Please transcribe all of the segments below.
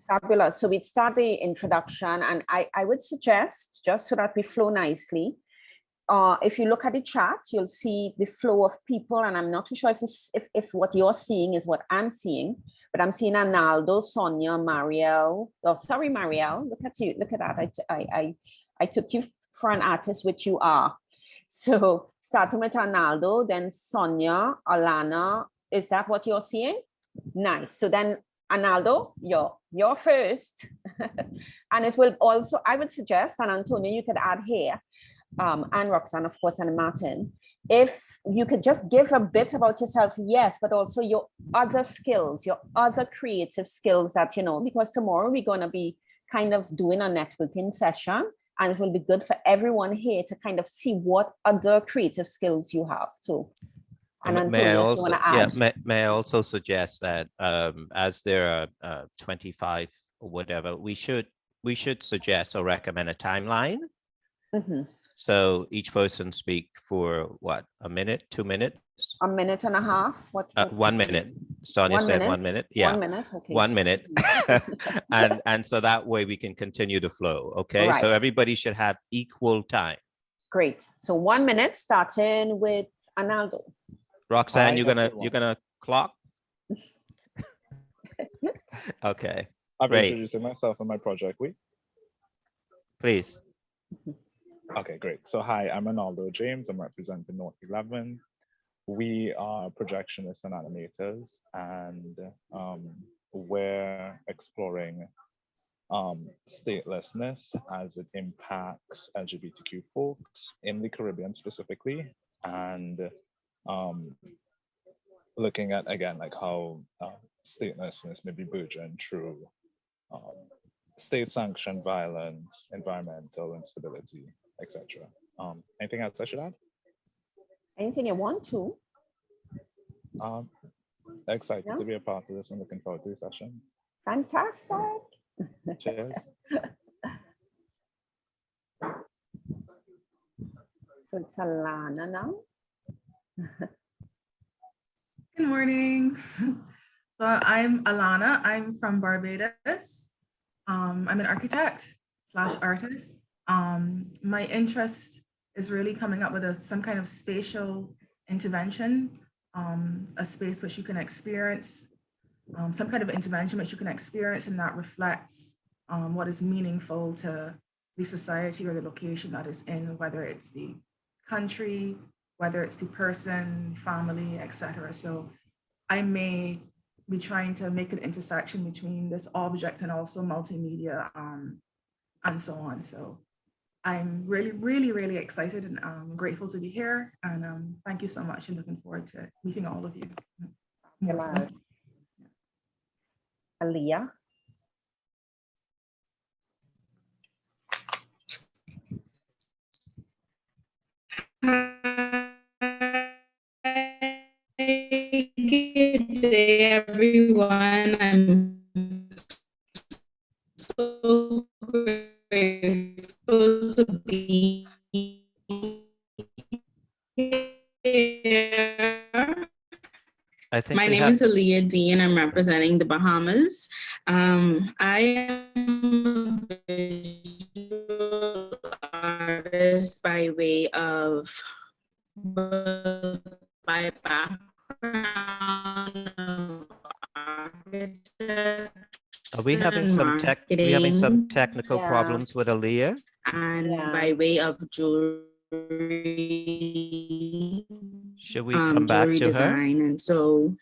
Fabulous. So we'd start the introduction, and I would suggest, just so that we flow nicely, if you look at the chat, you'll see the flow of people, and I'm not too sure if what you're seeing is what I'm seeing, but I'm seeing Analdo, Sonia, Marielle. Oh, sorry, Marielle. Look at you. Look at that. I took you for an artist, which you are. So starting with Analdo, then Sonia, Alana. Is that what you're seeing? Nice. So then Analdo, you're first. And it will also, I would suggest, and Antonio, you could add here, and Roxanne, of course, and Martin, if you could just give a bit about yourself, yes, but also your other skills, your other creative skills that, you know, because tomorrow we're going to be kind of doing a networking session, and it will be good for everyone here to kind of see what other creative skills you have. So, and Antonio, if you want to add. Yeah, may I also suggest that as there are 25 or whatever, we should suggest or recommend a timeline. Mm-hmm. So each person speak for what, a minute, 2 minutes? A minute and a half? What 1 minute. Sonia said 1 minute. Yeah. 1 minute. Okay. 1 minute. and so that way we can continue to flow. Okay. Right. So everybody should have equal time. Great. So 1 minute, starting with Analdo. Roxanne, you're gonna clock? Okay. I'll be introducing myself and my project. Please. Okay, great. So hi, I'm Arnaldo James. I'm representing North 11. We are projectionists and animators, and we're exploring statelessness as it impacts LGBTQ folks in the Caribbean specifically, and looking at, again, like how statelessness may be burgeoned through state-sanctioned violence, environmental instability, etc. Anything else I should add? Anything you want to? Excited to be a part of this and looking forward to the sessions. Fantastic. Cheers. So it's Alana now. Good morning. So I'm Alana. I'm from Barbados. I'm an architect / artist. My interest is really coming up with some kind of spatial intervention, a space which you can experience, some kind of intervention which you can experience and that reflects what is meaningful to the society or the location that is in, whether it's the country, whether it's the person, family, etc. So I may be trying to make an intersection between this object and also multimedia and so on. So I'm really, really, really excited and grateful to be here. And thank you so much and looking forward to meeting all of you. Aaliyah. Good day, everyone. I'm so grateful to be here. My name is Aaliyah Dean. I'm representing the Bahamas. I am a visual artist by way of my background of architecture. Are we having some technical problems with Aaliyah? And by way of jewelry. Should we come back to design, her? And so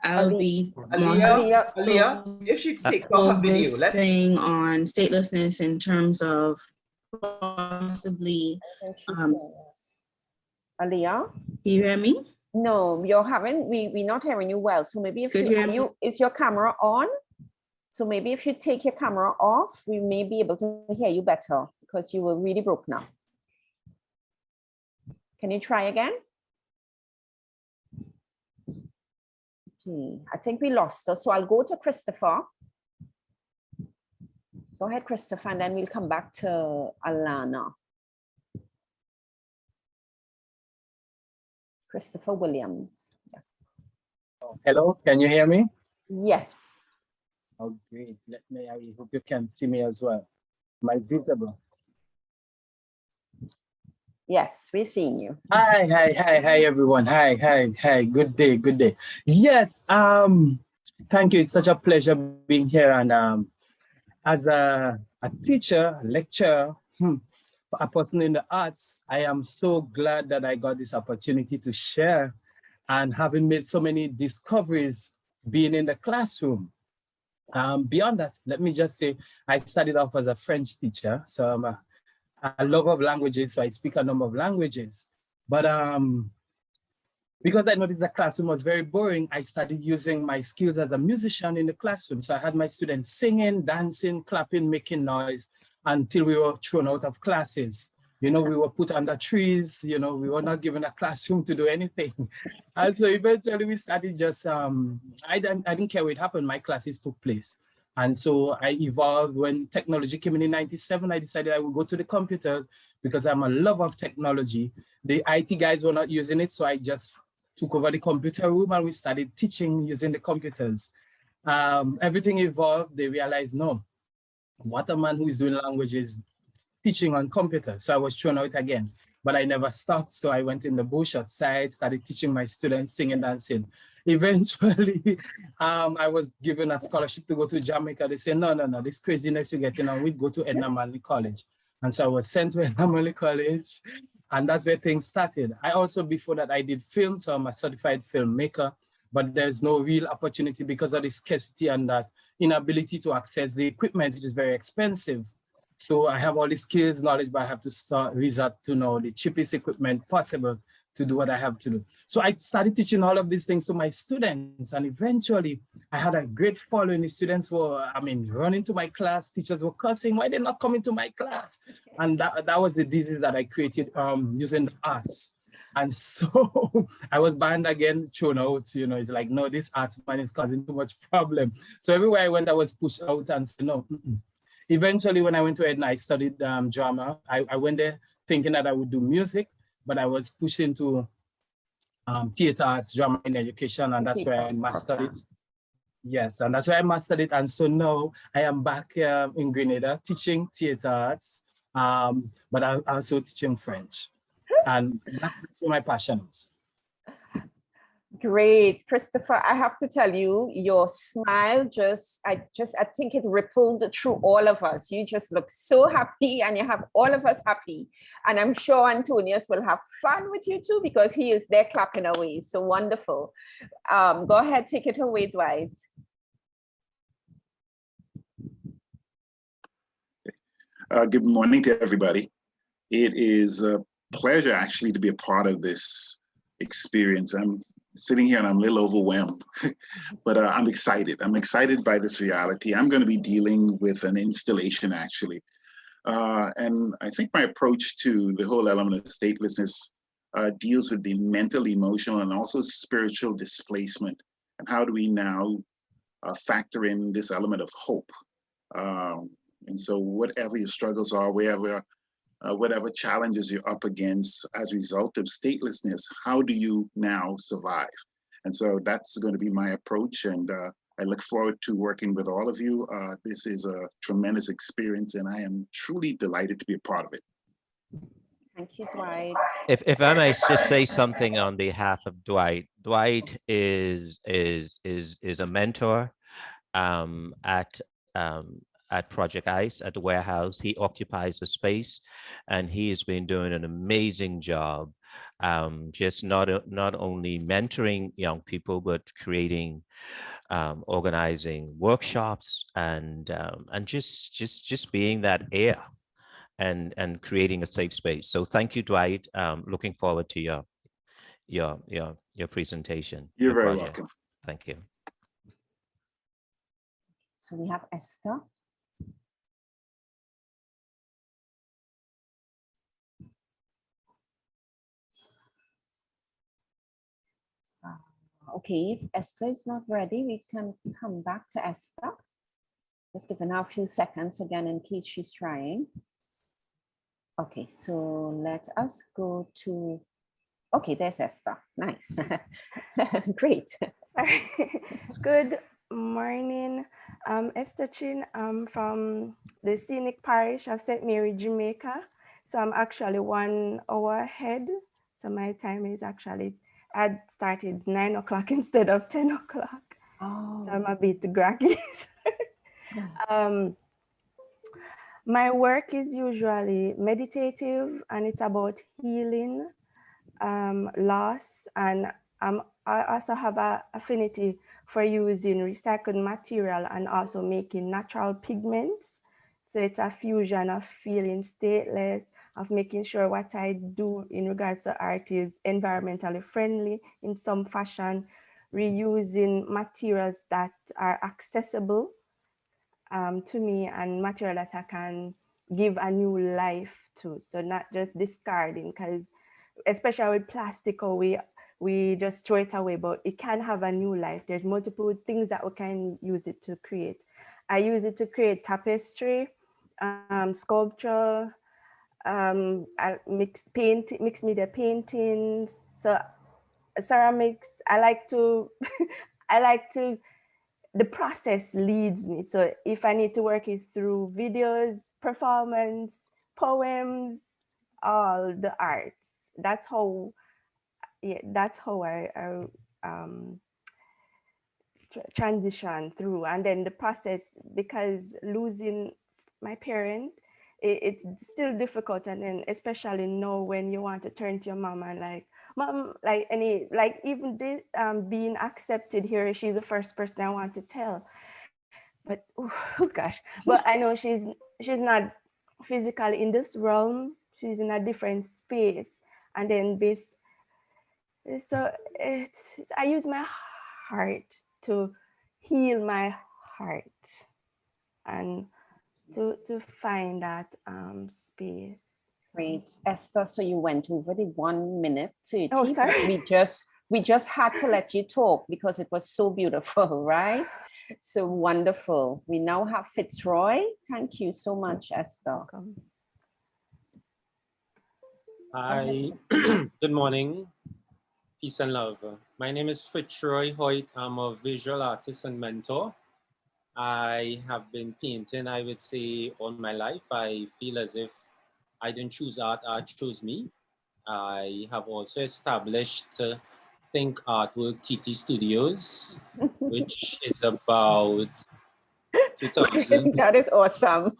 I'll be Aaliyah, if she takes off her video, focusing on statelessness in terms of possibly. Aaliyah, can you hear me? No, we're not hearing you well. So maybe if is your camera on? So maybe if you take your camera off, we may be able to hear you better because you were really broke now. Can you try again? Okay, I think we lost her. So I'll go to Christopher. Go ahead, Christopher, and then we'll come back to Alana. Christopher Williams. Yeah. Hello, can you hear me? Yes. Oh, great. I hope you can see me as well. Am I visible? Yes, we're seeing you. Hi, everyone. Hi. Good day, good day. Yes, thank you. It's such a pleasure being here. And as a teacher, lecturer, a person in the arts, I am so glad that I got this opportunity to share and having made so many discoveries being in the classroom. Beyond that, let me just say, I started off as a French teacher. So I'm a lover of languages, so I speak a number of languages. But because I noticed the classroom was very boring, I started using my skills as a musician in the classroom. So I had my students singing, dancing, clapping, making noise until we were thrown out of classes. You know, we were put under trees, you know, we were not given a classroom to do anything. And so eventually we started just, I didn't care what happened, my classes took place. And so I evolved. When technology came in '97, I decided I would go to the computers because I'm a lover of technology. The IT guys were not using it, so I just took over the computer room and we started teaching using the computers. Everything evolved. They realized, no, what a man who is doing languages teaching on computers. So I was thrown out again, but I never stopped. So I went in the bush outside, started teaching my students singing, dancing. Eventually, I was given a scholarship to go to Jamaica. They said, no, this craziness you're getting on, we'd go to Edna Manley College. And so I was sent to Edna Manley College, and that's where things started. I also, before that, I did film, so I'm a certified filmmaker, but there's no real opportunity because of the scarcity and that inability to access the equipment, which is very expensive. So I have all the skills, knowledge, but I have to resort to know the cheapest equipment possible to do what I have to do. So I started teaching all of these things to my students, and eventually I had a great following. The students were, running to my class. Teachers were cursing, why they're not coming to my class? And that was the disease that I created using the arts. And so I was banned again, thrown out, you know, it's like, no, this arts man is causing too much problem. So everywhere I went, I was pushed out and said, no. Eventually, when I went to Edna, I studied drama. I went there thinking that I would do music, but I was pushed into theater arts, drama in education, and that's where I mastered it. Yes, and that's where I mastered it. And so now I am back in Grenada teaching theater arts, but I'm also teaching French. And that's where my passion is. Great, Christopher. I have to tell you, your smile I think it rippled through all of us. You just look so happy, and you have all of us happy. And I'm sure Antonius will have fun with you too, because he is there clapping away. So wonderful. Go ahead, take it away, Dwight. Good morning to everybody. It is a pleasure actually to be a part of this experience. I'm sitting here and I'm a little overwhelmed, but I'm excited. I'm excited by this reality. I'm going to be dealing with an installation actually. And I think my approach to the whole element of statelessness deals with the mental, emotional, and also spiritual displacement. And how do we now factor in this element of hope? And so whatever your struggles are, whatever challenges you're up against as a result of statelessness, how do you now survive? And so that's going to be my approach. And I look forward to working with all of you. This is a tremendous experience, and I am truly delighted to be a part of it. Thank you, Dwight. If I may just say something on behalf of Dwight. Dwight is a mentor at Project ICE at the warehouse. He occupies the space, and he has been doing an amazing job, just not only mentoring young people, but creating, organizing workshops, and just being that air and creating a safe space. So thank you, Dwight. Looking forward to your presentation. You're very welcome. Thank you. So we have Esther. Okay, if Esther is not ready, we can come back to Esther. Just giving her a few seconds again in case she's trying. Okay, so let us go to, okay, there's Esther. Nice. Great. Sorry. Good morning. I'm Esther Chin. I'm from the scenic parish of St. Mary, Jamaica. So I'm actually 1 hour ahead. So my time is actually, I started 9 o'clock instead of 10 o'clock. Oh. So I'm a bit groggy. My work is usually meditative and it's about healing, loss, and I also have an affinity for using recycled material and also making natural pigments. So it's a fusion of feeling stateless, of making sure what I do in regards to art is environmentally friendly in some fashion, reusing materials that are accessible to me and material that I can give a new life to. So not just discarding, because especially with plastic, or we just throw it away, but it can have a new life. There's multiple things that we can use it to create. I use it to create tapestry, sculpture, I mix media paintings, so ceramics. I like to I like to the process leads me. So if I need to work it through videos, performance, poems, all the arts, that's how, yeah, that's how I transition through. And then the process, because losing my parent, it's still difficult. And then especially now when you want to turn to your mom and like, mom, like even this being accepted here, she's the first person I want to tell. But oh gosh, but I know she's not physically in this realm. She's in a different space. And then so I use my heart to heal my heart and to find that space. Great, Esther. So you went over the 1 minute 30. Oh, sorry. We just had to let you talk because it was so beautiful, right? So wonderful. We now have Fitzroy. Thank you so much, Esther. Welcome. Hi, good morning, peace and love. My name is Fitzroy Hoyt. I'm a visual artist and mentor. I have been painting, I would say, all my life. I feel as if I didn't choose art, art chose me. I have also established Think Artwork TT Studios, which is about 2000. That is awesome.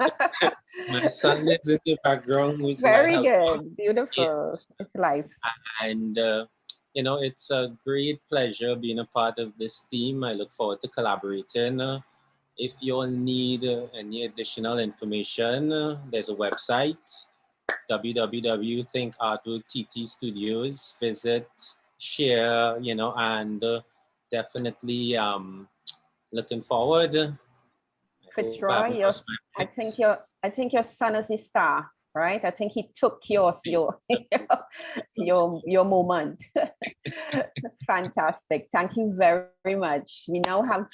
My son is in the background, who's my Very helper. good. Beautiful. It's life. And, you know, it's a great pleasure being a part of this team. I look forward to collaborating. If you all need any additional information, there's a website, www.thinkartworktt studios. Visit, share, you know, and definitely looking forward. Fitzroy, I think your son is a star, right? I think he took your moment. Fantastic. Thank you very, very much. We now have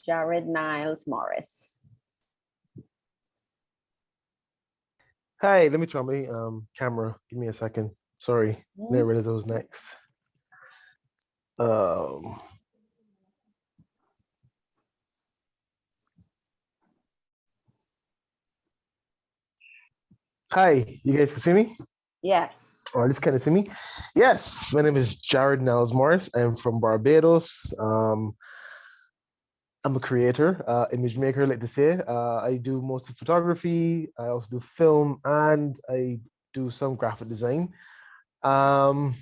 Jared Niles Morris. Hi, let me try my camera. Give me a second. Sorry, never realized I was next. Hi, you guys can see me? Yes. Or at least kind of see me? Yes, my name is Jared Niles Morris. I'm from Barbados. I'm a creator, image maker, like to say. I do most of photography. I also do film, and I do some graphic design. My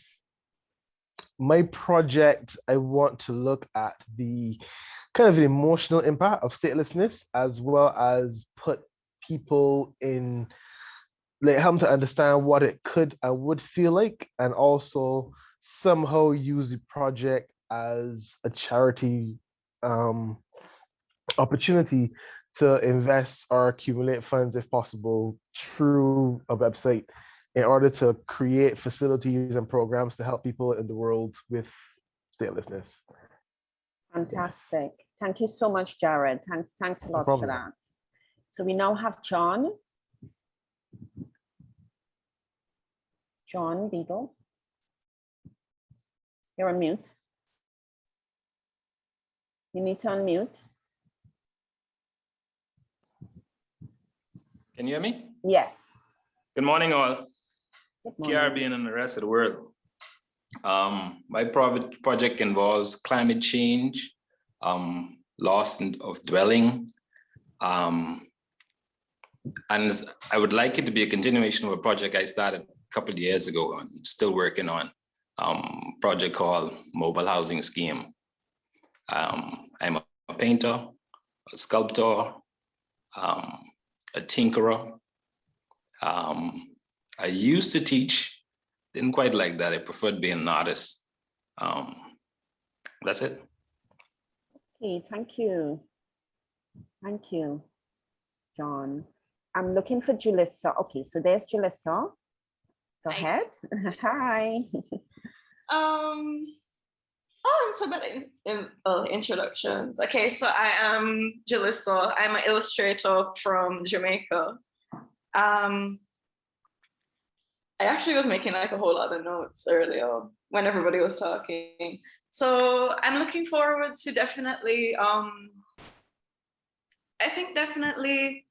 project, I want to look at the kind of the emotional impact of statelessness, as well as put people in, like, help them to understand what it could and would feel like, and also somehow use the project as a charity opportunity to invest or accumulate funds, if possible, through a website in order to create facilities and programs to help people in the world with statelessness. Fantastic. Yes. Thank you so much, Jared. Thanks a lot for that. So we now have John Beadle. You're on mute. You need to unmute. Can you hear me? Yes. Good morning, all. Good morning. Caribbean and the rest of the world. My project involves climate change, loss of dwelling, and I would like it to be a continuation of a project I started a couple of years ago and still working on, project called Mobile Housing Scheme. I'm a painter, a sculptor, a tinkerer. I used to teach, didn't quite like that. I preferred being an artist. That's it. Okay, thank you. Thank you, John. I'm looking for Julissa. Okay, so there's Julissa. Go ahead. Hi. I'm so bad in introductions. Okay, so I am Julissa. I'm an illustrator from Jamaica. I actually was making like a whole lot of notes earlier when everybody was talking. So I'm looking forward to definitely, I think definitely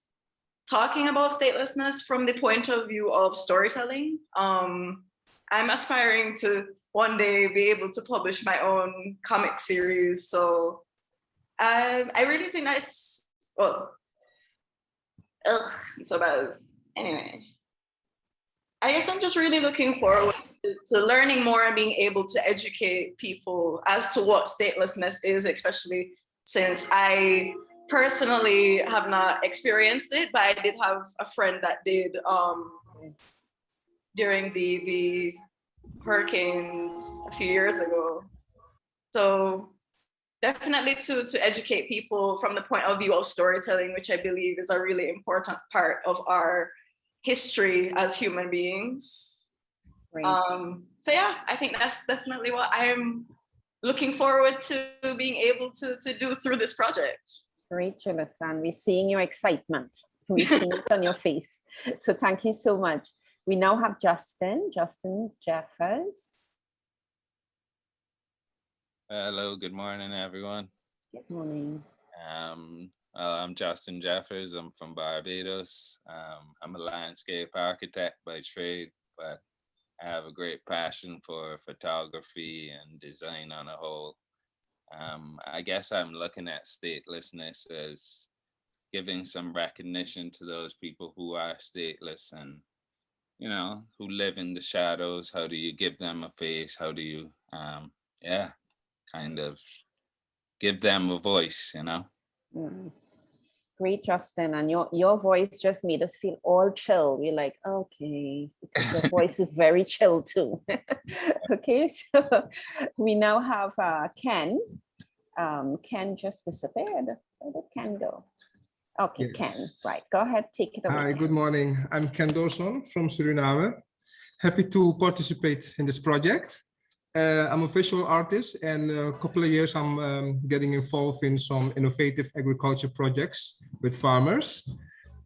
talking about statelessness from the point of view of storytelling. I'm aspiring to one day be able to publish my own comic series. So I really think that's, well, so bad. Anyway, I guess I'm just really looking forward to learning more and being able to educate people as to what statelessness is, especially since I personally have not experienced it, but I did have a friend that did during the hurricanes a few years ago. So definitely to educate people from the point of view of storytelling, which I believe is a really important part of our history as human beings. So yeah, I think that's definitely what I'm looking forward to being able to do through this project. Great, Julissa, and we're seeing your excitement. We're seeing it on your face. So thank you so much. We now have Justin Jeffers. Hello, good morning, everyone. Good morning. I'm Justin Jeffers. I'm from Barbados. I'm a landscape architect by trade, but I have a great passion for photography and design on a whole. I guess I'm looking at statelessness as giving some recognition to those people who are stateless and, you know, who live in the shadows. How do you give them a face? How do you, kind of give them a voice, you know? Great, Justin, and your voice just made us feel all chill. We're like, okay, because your voice is very chill too. Okay, so we now have Ken. Ken just disappeared. Where did Ken go? Okay, yes. Ken, right, go ahead, take it away. Hi, good morning. I'm Ken Dawson from Suriname. Happy to participate in this project. I'm a visual artist, and a couple of years I'm getting involved in some innovative agriculture projects with farmers.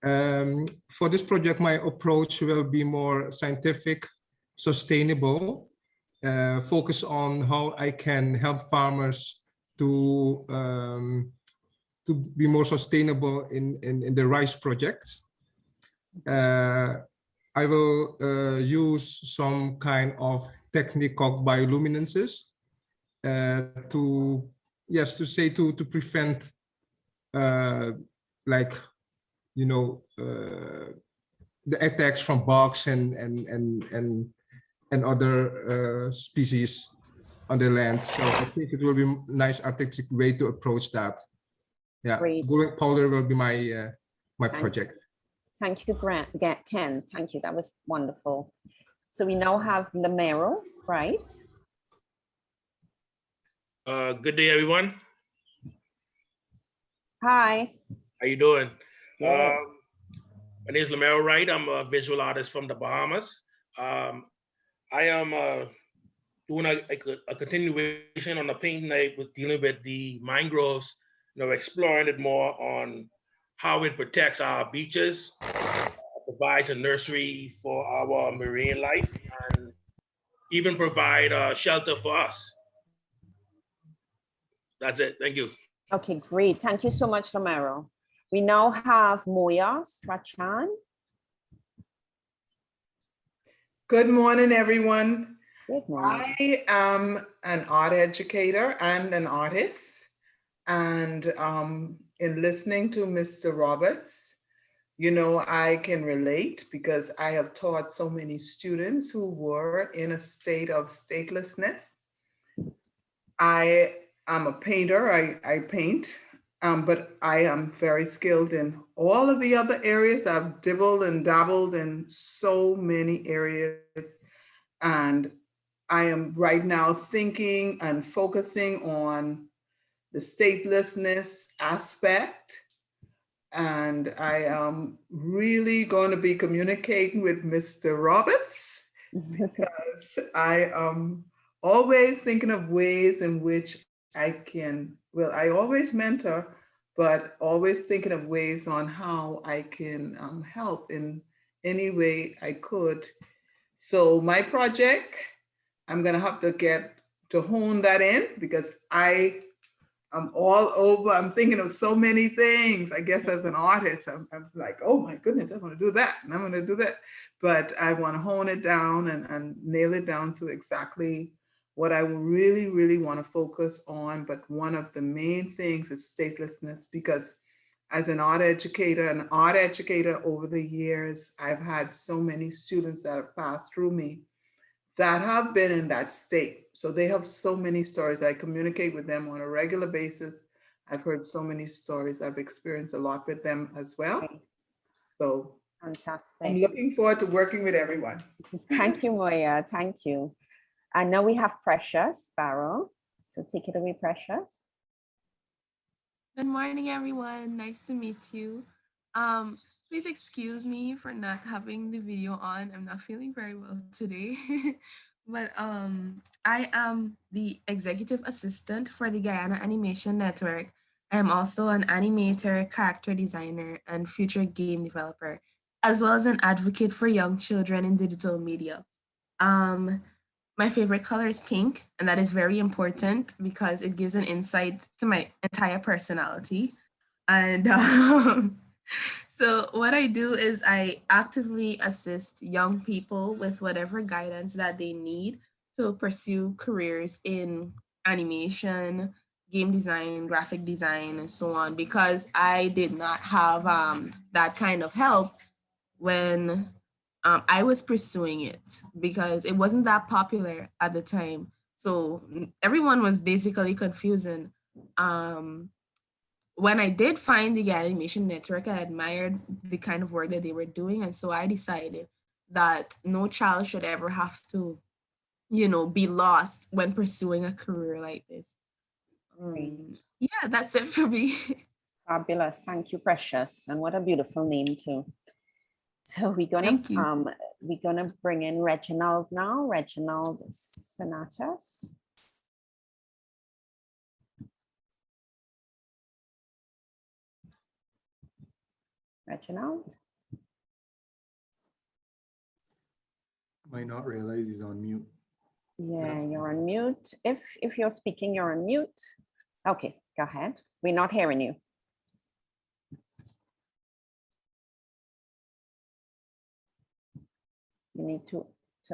For this project, my approach will be more scientific, sustainable, focus on how I can help farmers to be more sustainable in the rice project. I will use some kind of technique called bioluminescence to prevent like, you know, the attacks from bugs and other species on the land. So I think it will be a nice artistic way to approach that. Yeah, growing powder will be my my project. Thank you, Ken. Thank you. That was wonderful. So we now have Lamero, right? Good day, everyone. Hi. How you doing? Yes. My name is Lamero Wright. I'm a visual artist from the Bahamas. I am doing a continuation on the painting I was dealing with the mangroves, you know, exploring it more on how it protects our beaches, provides a nursery for our marine life, and even provide shelter for us. That's it. Thank you. Okay, great. Thank you so much, Lamero. We now have Moya Strachan. Good morning, everyone. Good morning. I am an art educator and an artist. And in listening to Mr. Roberts, you know, I can relate because I have taught so many students who were in a state of statelessness. I am a painter, I paint, but I am very skilled in all of the other areas. I've dibbled and dabbled in so many areas. And I am right now thinking and focusing on the statelessness aspect. And I am really going to be communicating with Mr. Roberts because I am always thinking of ways in which I can, well, I always mentor, but always thinking of ways on how I can help in any way I could. So my project, I'm going to have to get to hone that in because I'm all over. I'm thinking of so many things. I guess as an artist, I'm like, oh my goodness, I'm going to do that and I'm going to do that. But I want to hone it down and nail it down to exactly what I really, really want to focus on. But one of the main things is statelessness, because as an art educator over the years, I've had so many students that have passed through me that have been in that state. So they have so many stories. I communicate with them on a regular basis. I've heard so many stories. I've experienced a lot with them as well. So fantastic. I'm looking forward to working with everyone. Thank you, Moya. Thank you. And now we have Precious Barrow. So take it away, Precious. Good morning, everyone. Nice to meet you. Please excuse me for not having the video on. I'm not feeling very well today. But I am the executive assistant for the Guyana Animation Network. I am also an animator, character designer, and future game developer, as well as an advocate for young children in digital media. My favorite color is pink, and that is very important because it gives an insight to my entire personality. And so what I do is I actively assist young people with whatever guidance that they need to pursue careers in animation, game design, graphic design, and so on, because I did not have that kind of help when I was pursuing it, because it wasn't that popular at the time. So everyone was basically confusing. When I did find the Animation Network, I admired the kind of work that they were doing. And so I decided that no child should ever have to, you know, be lost when pursuing a career like this. Yeah, that's it for me. Fabulous. Thank you, Precious. And what a beautiful name too. So we're gonna bring in Reginald now, Reginald Senatus. Reginald. Might not realize he's on mute. Yeah, you're on mute. If you're speaking, you're on mute. Okay, go ahead. We're not hearing you. You need to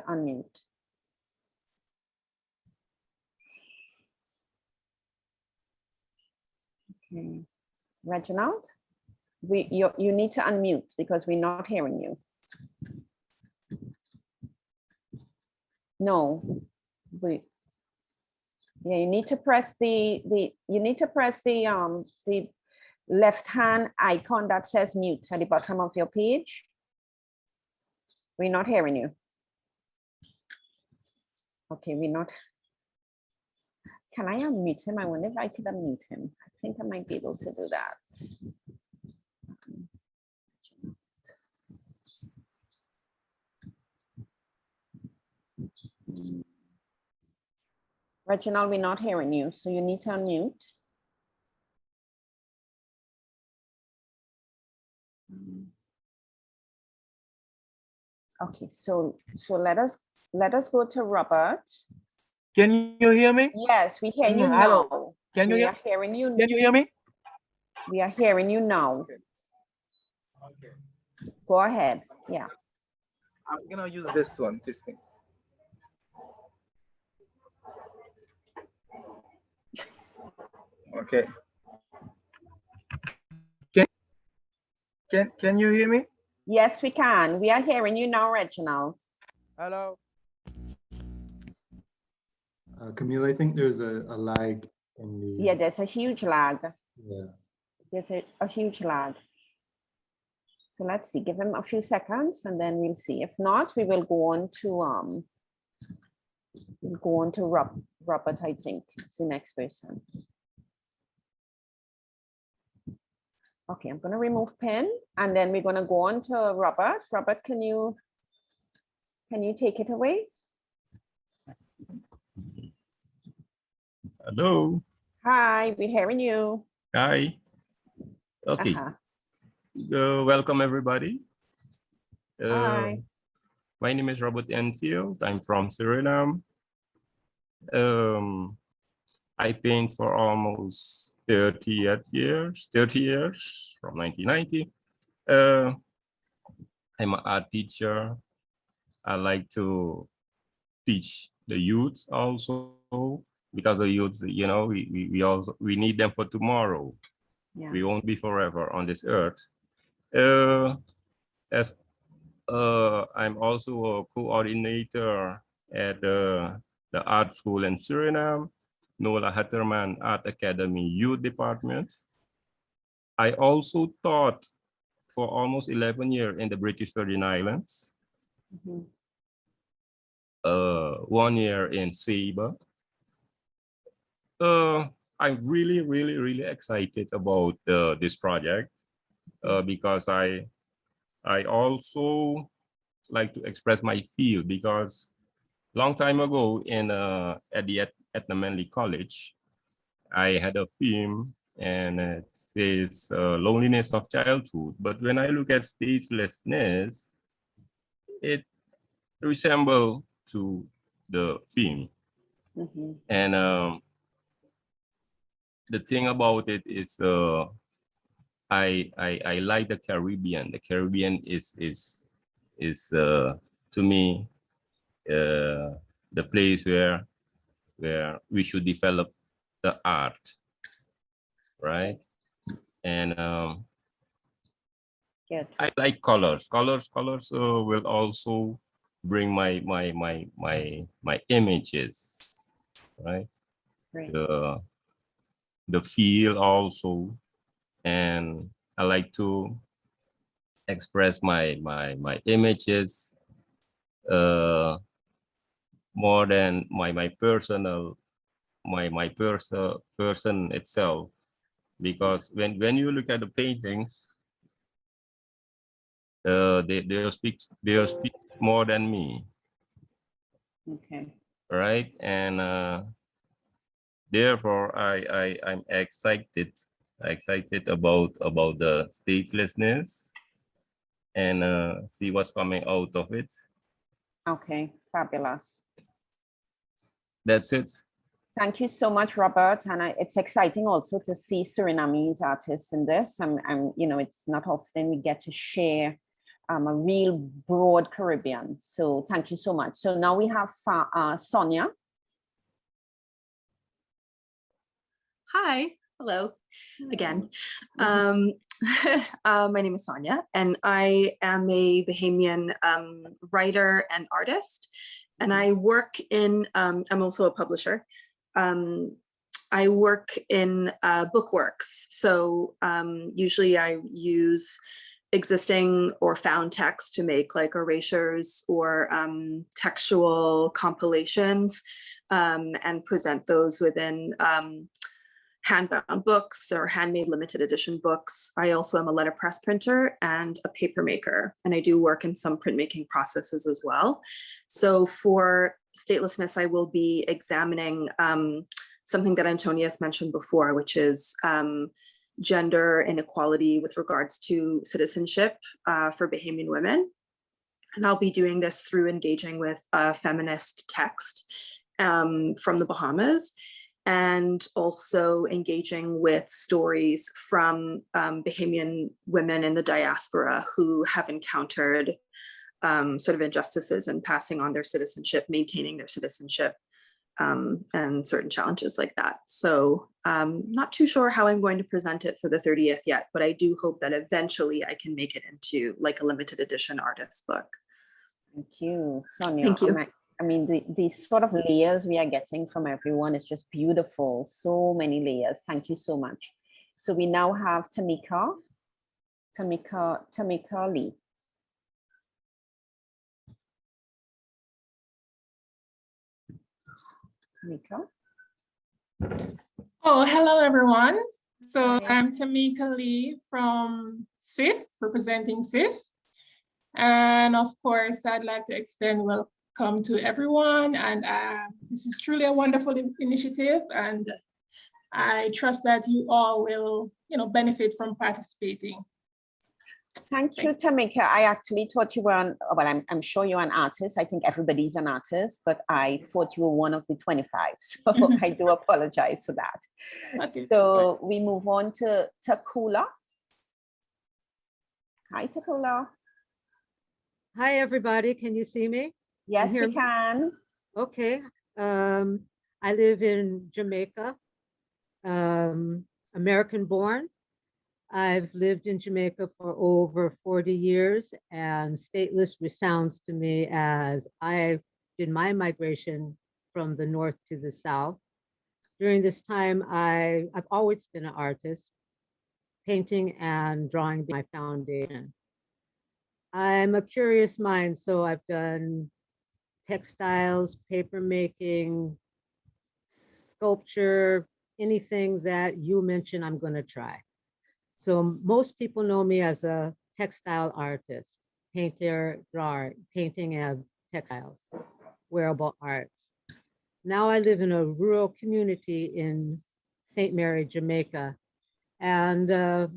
unmute. Okay. Reginald, you need to unmute because we're not hearing you. No, wait. Yeah, you need to press the left hand icon that says mute at the bottom of your page. We're not hearing you. Okay, we're not. Can I unmute him? I wonder if I could unmute him. I think I might be able to do that. Reginald, we're not hearing you, so you need to unmute. Okay, so let us go to Robert. Can you hear me? Yes, we hear you Hello. now. Can you are hearing you. Can you hear me? We are hearing you now. Go ahead. Yeah. I'm gonna use this one, this thing. Okay. Can you hear me? Yes, we can. We are hearing you now, Reginald. Hello. Camille, I think there's a lag in the. Yeah, there's a huge lag. Yeah. There's a huge lag. So let's see, give him a few seconds and then we'll see. If not, we will go on to Robert, I think. It's the next person. Okay, I'm gonna remove Pin and then we're gonna go on to Robert. Robert, can you take it away? Hello. Hi, we're hearing you. Hi. Okay. Welcome everybody. Hi. My name is Robert Enfield. I'm from Suriname. I paint for almost 30 years from 1990. I'm an art teacher. I like to teach the youth also, because the youth, you know, we need them for tomorrow. Yeah. We won't be forever on this earth. I'm also a coordinator at the art school in Suriname, Nola Hatterman Art Academy Youth Department. I also taught for almost 11 years in the British Virgin Islands. 1 year in Saba. I'm really excited about this project because I also like to express my feel, because long time ago at the Manly College, I had a film and it says loneliness of childhood. But when I look at statelessness, it resembles to the film. And the thing about it is I like the Caribbean. The Caribbean is to me the place where we should develop the art, right? And I like colors. Colors will also bring my images, right? The feel also, and I like to express my images more than my personal person itself, because when you look at the paintings, they'll speak more than me. Okay. Right, and therefore I'm excited about the statelessness and see what's coming out of it. Okay, fabulous. That's it. Thank you so much, Robert. And it's exciting also to see Surinamese artists in this. You know, it's not often we get to share a real broad Caribbean. So thank you so much. So now we have Sonia. Hi, hello again. My name is Sonia, and I am a Bahamian writer and artist, and I work in, I'm also a publisher. I work in bookworks. So usually I use existing or found text to make like erasures or textual compilations and present those within handbound books or handmade limited edition books. I also am a letterpress printer and a paper maker, and I do work in some printmaking processes as well. So for Statelessness, I will be examining something that Antonius mentioned before, which is gender inequality with regards to citizenship for Bahamian women. And I'll be doing this through engaging with feminist text from the Bahamas, and also engaging with stories from Bahamian women in the diaspora who have encountered sort of injustices and passing on their citizenship, maintaining their citizenship, and certain challenges like that. So not too sure how I'm going to present it for the 30th yet, but I do hope that eventually I can make it into like a limited edition artist book. Thank you, Sonia. Thank you. I mean, the sort of layers we are getting from everyone is just beautiful. So many layers. Thank you so much. So we now have Tamika Lee. Tamika. Oh, hello, everyone. So I'm Tamika Lee from SIF, representing SIF. And of course, I'd like to extend welcome to everyone. And this is truly a wonderful initiative. And I trust that you all will, benefit from participating. Thank you, Tamika. I actually thought you were, well, I'm sure you're an artist. I think everybody's an artist, but I thought you were one of the 25. So I do apologize for that. Okay. So we move on to Takula. Hi, Takula. Hi, everybody. Can you see me? Yes, we can. Okay. I live in Jamaica, American born. I've lived in Jamaica for over 40 years, and stateless resounds to me as I did my migration from the north to the south. During this time, I've always been an artist, painting and drawing my foundation. I'm a curious mind, so I've done textiles, paper making, sculpture, anything that you mention, I'm going to try. So most people know me as a textile artist, painter, drawer, painting of textiles, wearable arts. Now I live in a rural community in St. Mary, Jamaica, and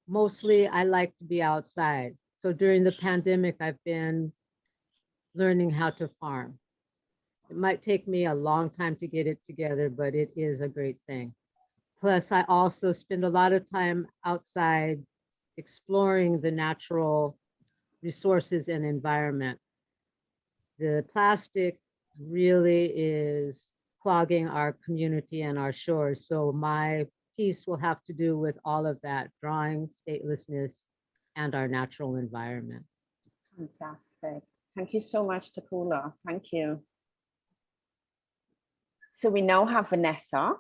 mostly I like to be outside. So during the pandemic, I've been learning how to farm. It might take me a long time to get it together, but it is a great thing. Plus, I also spend a lot of time outside exploring the natural resources and environment. The plastic really is clogging our community and our shores. So my piece will have to do with all of that, drawing, statelessness, and our natural environment. Fantastic. Thank you so much, Takula. Thank you. So we now have Vanessa.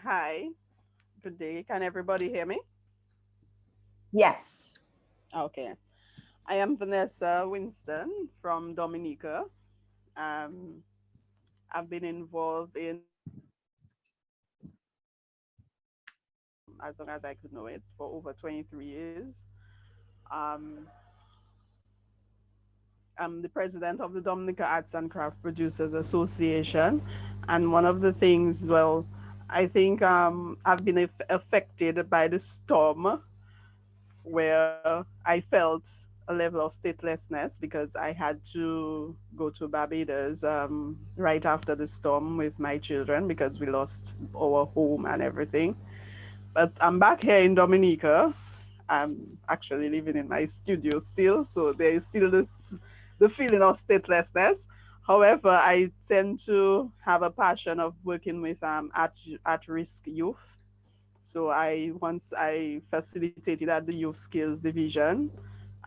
Hi, good day. Can everybody hear me? Yes. Okay. I am Vanessa Winston from Dominica. I've been involved in, as long as I could know it, for over 23 years. I'm the president of the Dominica Arts and Craft Producers Association. And one of the things, well, I think I've been affected by the storm where I felt a level of statelessness because I had to go to Barbados right after the storm with my children because we lost our home and everything. But I'm back here in Dominica. I'm actually living in my studio still, so there is still the feeling of statelessness. However, I tend to have a passion of working with at-risk youth. So once I facilitated at the Youth Skills Division.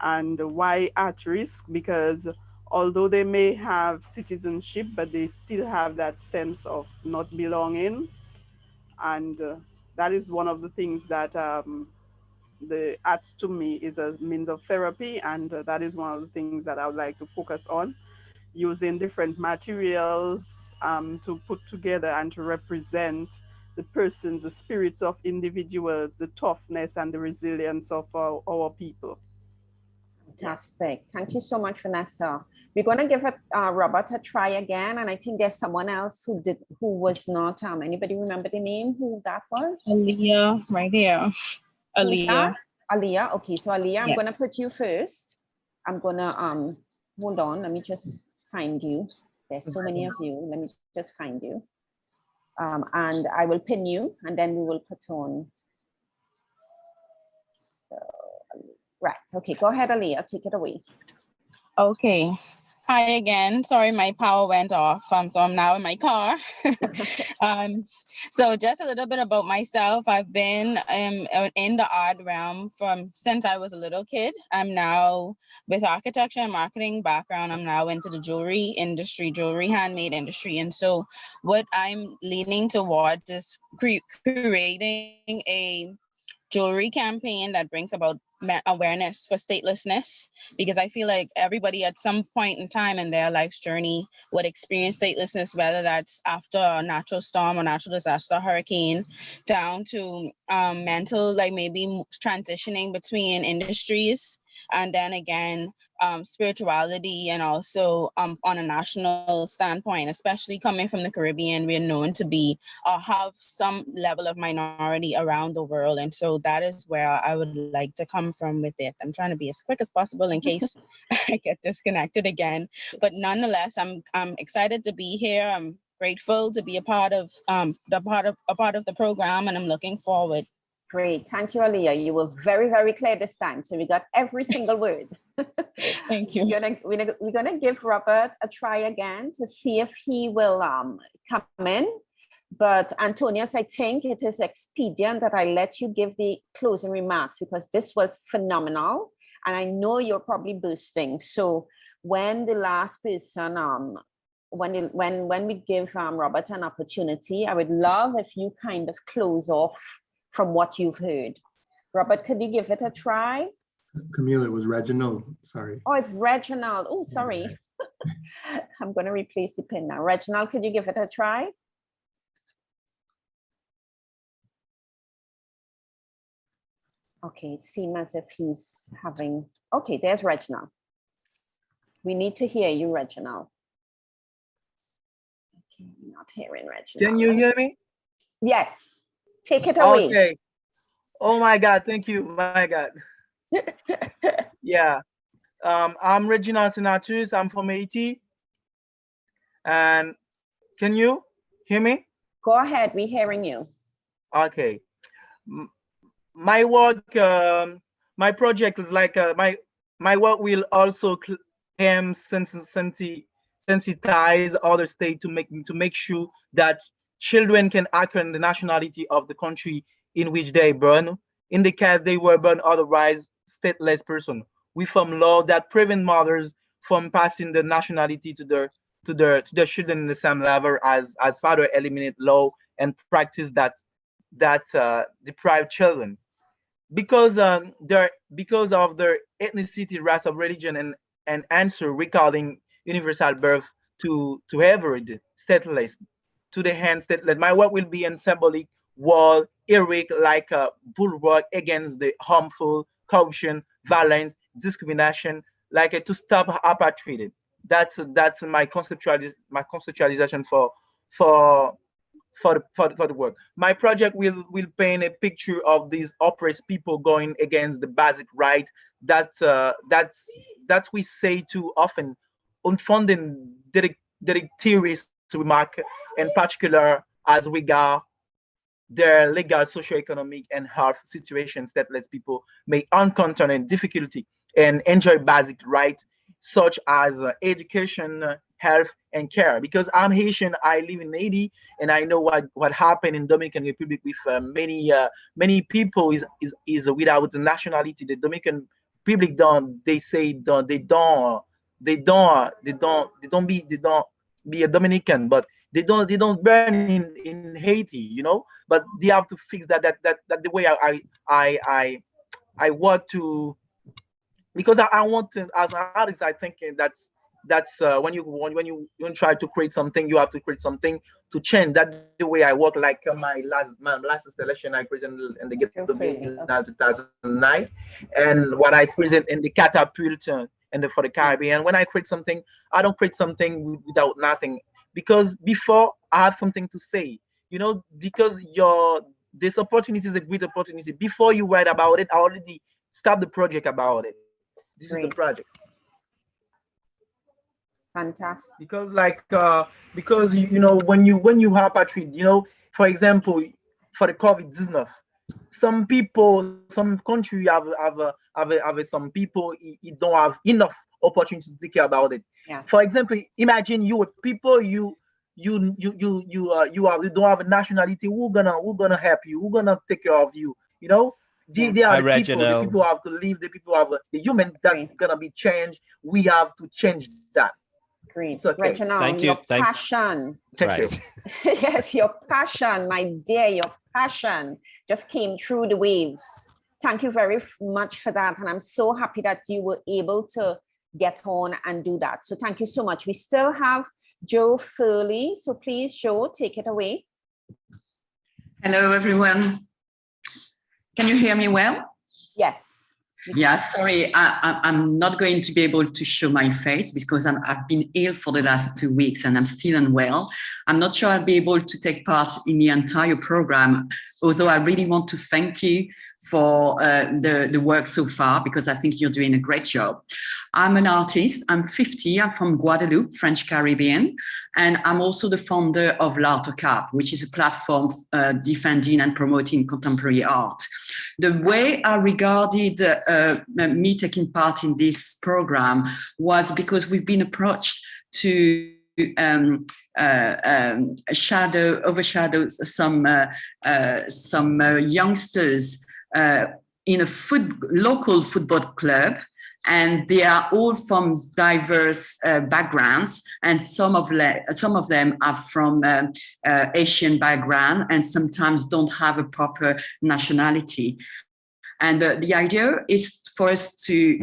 And why at risk? Because although they may have citizenship, but they still have that sense of not belonging. And that is one of the things that the art to me is a means of therapy. And that is one of the things that I would like to focus on, using different materials to put together and to represent the persons, the spirits of individuals, the toughness and the resilience of our people. Fantastic. Thank you so much, Vanessa. We're going to give Robert a try again. And I think there's someone else who was not, anybody remember the name, who that was? Aaliyah, right there. Aaliyah. Aaliyah. Okay, so Aaliyah, I'm Yeah. going to put you first. I'm going to, hold on, let me just find you. There's so many of you. Let me just find you. And I will pin you and then we will put on. Right. Okay, go ahead, Aaliyah. Take it away. Okay. Hi again. Sorry, my power went off. So I'm now in my car. So just a little bit about myself. I've been in the art realm since I was a little kid. I'm now with architecture and marketing background. I'm now into the jewelry industry, handmade industry. And so what I'm leaning towards is creating a jewelry campaign that brings about awareness for statelessness, because I feel like everybody at some point in time in their life's journey would experience statelessness, whether that's after a natural storm or natural disaster, hurricane, down to mental, like maybe transitioning between industries, and then again, spirituality, and also on a national standpoint, especially coming from the Caribbean, we're known to be have some level of minority around the world. And so that is where I would like to come from with it. I'm trying to be as quick as possible in case I get disconnected again. But nonetheless, I'm excited to be here. I'm grateful to be a part of the program, and I'm looking forward. Great. Thank you, Aaliyah. You were very, very clear this time. So we got every single word. Thank you. We're gonna give Robert a try again to see if he will come in. But Antonius, I think it is expedient that I let you give the closing remarks, because this was phenomenal. And I know you're probably boosting. So when the last person, when we give Robert an opportunity, I would love if you kind of close off from what you've heard. Robert, could you give it a try? Camille, it was Reginald. Sorry. Oh, it's Reginald. Oh, sorry. I'm going to replace the pin now. Reginald, could you give it a try? Okay, it seems as if he's having, okay, there's Reginald. We need to hear you, Reginald. Okay, I'm not hearing Reginald. Can you hear me? Yes, take it away. Okay. Oh my God, thank you, my God. Yeah, I'm Reginald Senatus, I'm from Haiti. And can you hear me? Go ahead, we're hearing you. Okay. My work, my project is like my work will also aim sensitize other states to make sure that children can acquire the nationality of the country in which they born. In the case they were born otherwise stateless person, we form law that prevent mothers from passing the nationality to their children in the same level as father eliminate law and practice that deprive children because because of their ethnicity, race, or religion, and answer regarding universal birth to every stateless to the hand stateless. My work will be in symbolic wall, eric like a bulwark against the harmful corruption, violence, discrimination, like to stop apartheid. That's my conceptualization for for the work. My project will paint a picture of these oppressed people going against the basic right that we say too often, unfounded terrorist remark, in particular as regard their legal, socioeconomic, and health situations that lets people may encounter in difficulty and enjoy basic rights such as education, health, and care. Because I'm Haitian, I live in Haiti, and I know what happened in Dominican Republic with many people is without nationality. The Dominican Republic they don't be a Dominican, but they don't burn in Haiti, But they have to fix that the way I want to, because I want to, as an artist, I think that's when you try to create something, you have to create something to change. That's the way I work. Like my last installation I presented in the Ghetto Biennale 2009, and what I present in the Catapult and for the Caribbean. When I create something, I don't create something without nothing, because before I have something to say, because this opportunity is a great opportunity. Before you write about it, I already start the project about it. This is the project. Fantastic. Because when you have a treat, for example, for the COVID-19, some people, some country have some people you don't have enough opportunity to take care about it. Yeah. For example, imagine you with people you don't have a nationality. Who gonna help you? Who gonna take care of you? You know, they are Hi, the people. The Reginald. people have to live. The people have the human that's gonna be changed. We have to change that. Great. It's okay. Reginald, Thank you. your passion. Thank you. Yes, your passion, my dear, your passion just came through the waves. Thank you very much for that. And I'm so happy that you were able to get on and do that. So thank you so much. We still have Joe Furley. So please, Joe, take it away. Hello, everyone. Can you hear me well? Yes. Yeah, sorry, I'm not going to be able to show my face because I've been ill for the last 2 weeks and I'm still unwell. I'm not sure I'll be able to take part in the entire program, although I really want to thank you for the work so far because I think you're doing a great job. I'm an artist, I'm 50, I'm from Guadeloupe, French Caribbean, and I'm also the founder of l'Art-Cap, which is a platform defending and promoting contemporary art. The way I regarded me taking part in this program was because we've been approached to overshadow some youngsters in a local football club, and they are all from diverse backgrounds, and some of them are from Asian background, and sometimes don't have a proper nationality. And the idea is for us to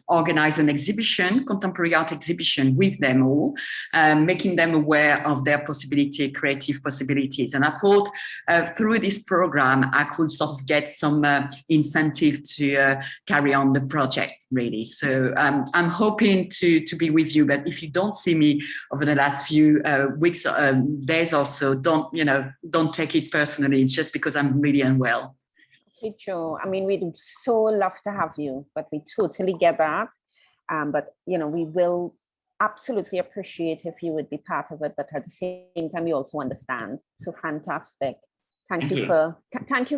organize an exhibition, contemporary art exhibition with them all, making them aware of their creative possibilities. And I thought through this program, I could sort of get some incentive to carry on the project, really. So I'm hoping to be with you, but if you don't see me over the last few weeks, days or so, don't take it personally. It's just because I'm really unwell. Hey, Joe, I mean, we'd so love to have you, but we totally get that. But, we will absolutely appreciate if you would be part of it, but at the same time, we also understand. So fantastic. Thank you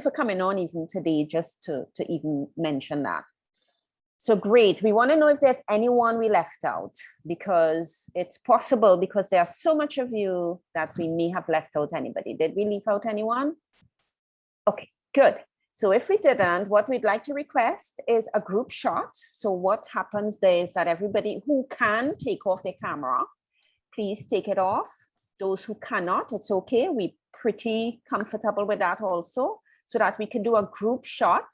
for coming on even today, just to even mention that. So great. We want to know if there's anyone we left out, because it's possible, because there are so much of you that we may have left out anybody. Did we leave out anyone? Okay, good. So if we didn't, what we'd like to request is a group shot. So what happens there is that everybody who can take off their camera, please take it off. Those who cannot, it's okay. We're pretty comfortable with that also, so that we can do a group shot,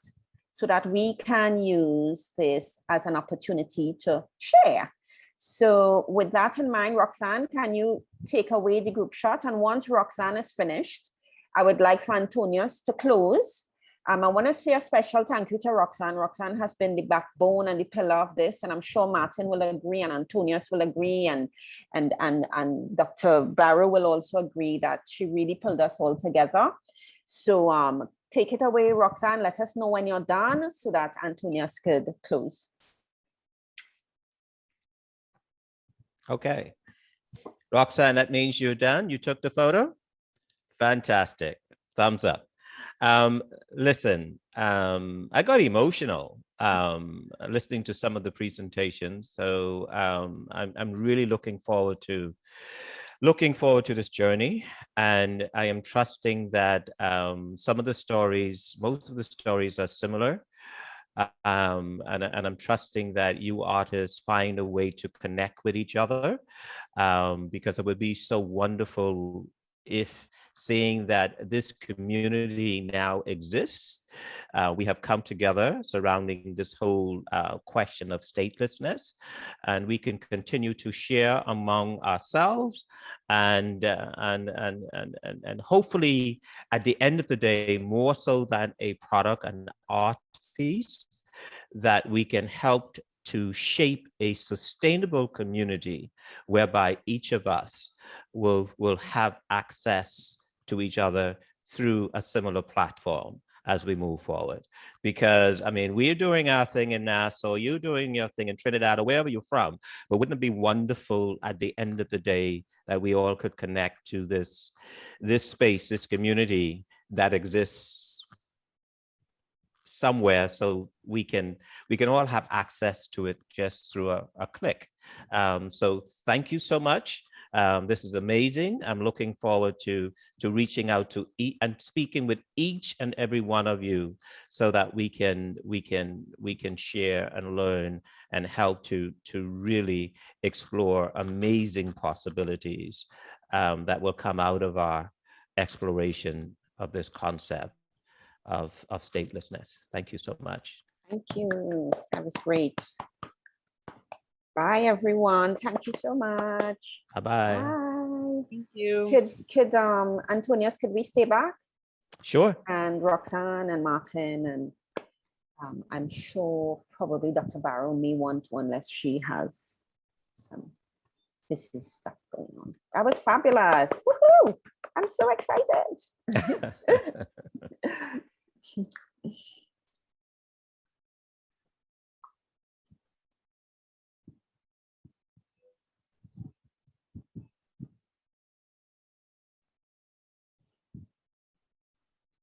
so that we can use this as an opportunity to share. So with that in mind, Roxanne, can you take away the group shot? And once Roxanne is finished, I would like for Antonius to close. I want to say a special thank you to Roxanne. Roxanne has been the backbone and the pillar of this, and I'm sure Martin will agree, and Antonius will agree, and Dr. Barrow will also agree that she really pulled us all together. So take it away, Roxanne. Let us know when you're done so that Antonius could close. Okay. Roxanne, that means you're done. You took the photo? Fantastic. Thumbs up. Listen, I got emotional listening to some of the presentations. So I'm really looking forward to this journey, and I am trusting that most of the stories are similar, and I'm trusting that you artists find a way to connect with each other, because it would be so wonderful if seeing that this community now exists. We have come together surrounding this whole question of statelessness, and we can continue to share among ourselves, and hopefully at the end of the day, more so than a product, an art piece, that we can help to shape a sustainable community whereby each of us will have access to each other through a similar platform as we move forward. Because, I mean, we're doing our thing in Nassau, you're doing your thing in Trinidad, or wherever you're from, but wouldn't it be wonderful at the end of the day that we all could connect to this space, this community that exists somewhere so we can all have access to it just through a click. So thank you so much. This is amazing. I'm looking forward to reaching out to and speaking with each and every one of you so that we can share and learn and help to really explore amazing possibilities that will come out of our exploration of this concept of statelessness. Thank you so much. Thank you. That was great. Bye, everyone. Thank you so much. Bye-bye. Bye. Thank you. Could Antonius, could we stay back? Sure. And Roxanne and Martin, and I'm sure probably Dr. Barrow may want to, unless she has some busy stuff going on. That was fabulous. Woohoo! I'm so excited.